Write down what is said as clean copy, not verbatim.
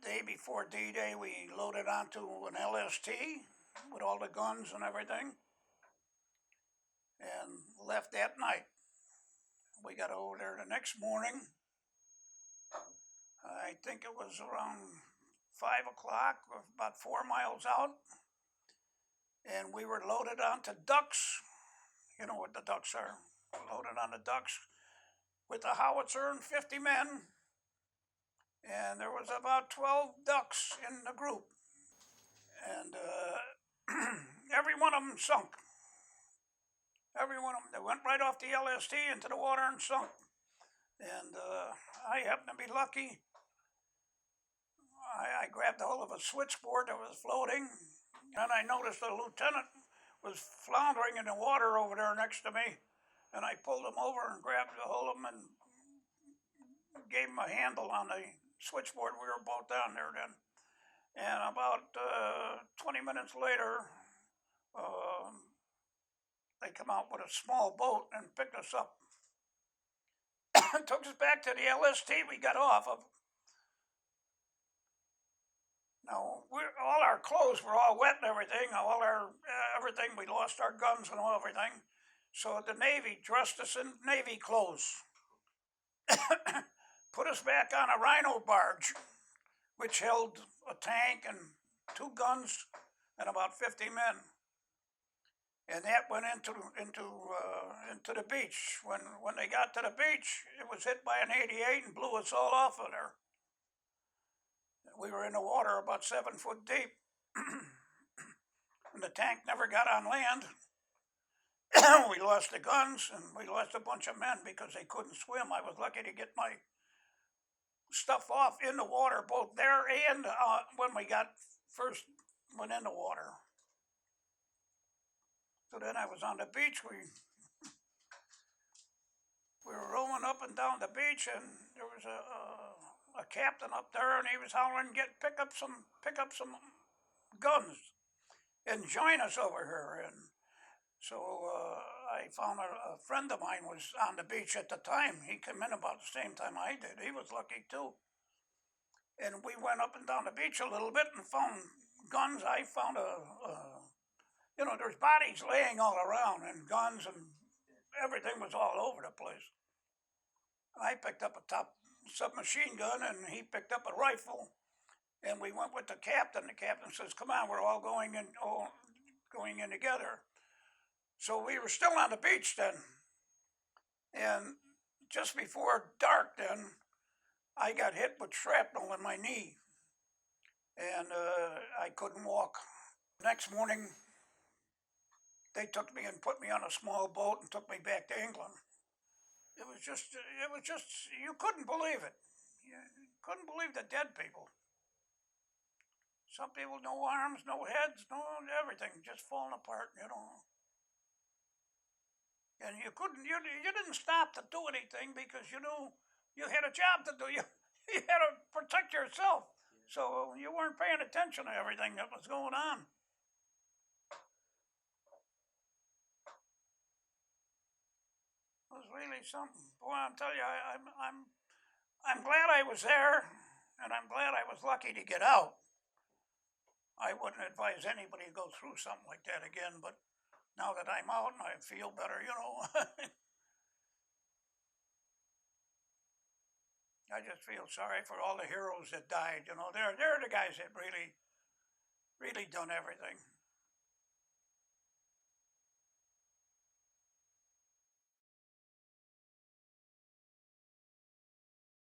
day before D-Day, we loaded onto an LST with all the guns and everything and left that night. We got over there the next morning. I think it was around 5 o'clock, about 4 miles out, and we were loaded onto ducks. You know what the ducks are. Loaded on the ducks with a howitzer and 50 men, and there was about 12 ducks in the group, and every one of them sunk. Every one of them. They went right off the LST into the water and sunk. And I happened to be lucky. I grabbed a hold of a switchboard that was floating, and I noticed the lieutenant was floundering in the water over there next to me. And I pulled him over and grabbed a hold of him and gave him a handle on the switchboard. We were both down there then. And about 20 minutes later, they come out with a small boat and picked us up. Took us back to the LST we got off of. Now, all our clothes were all wet and everything. All our everything, we lost our guns and everything. So the Navy dressed us in Navy clothes. Put us back on a Rhino barge, which held a tank and 2 guns and about 50 men. And that went into the beach. When they got to the beach, it was hit by an 88 and blew us all off of there. We were in the water about 7 foot deep, and the tank never got on land. We lost the guns, and we lost a bunch of men because they couldn't swim. I was lucky to get my stuff off in the water, both there and when we first went in the water. So then I was on the beach. We were rolling up and down the beach, and there was a captain up there, and he was hollering, pick up some guns and join us over here. And so I found a friend of mine was on the beach at the time. He came in about the same time I did. He was lucky too. And we went up and down the beach a little bit and found guns. I found there's bodies laying all around, and guns and everything was all over the place. I picked up a top submachine gun, and he picked up a rifle, and we went with the captain. The captain says, "Come on, we're all going in together." So we were still on the beach then, and just before dark then, I got hit with shrapnel in my knee, and I couldn't walk. Next morning, they took me and put me on a small boat and took me back to England. It was just, you couldn't believe it. You couldn't believe the dead people. Some people, no arms, no heads, no everything, just falling apart, And you didn't stop to do anything because you knew you had a job to do. You had to protect yourself. So you weren't paying attention to everything that was going on. It was really something. Boy, I'll tell you, I'm glad I was there, and I'm glad I was lucky to get out. I wouldn't advise anybody to go through something like that again, but now that I'm out and I feel better, I just feel sorry for all the heroes that died. They're the guys that really done everything.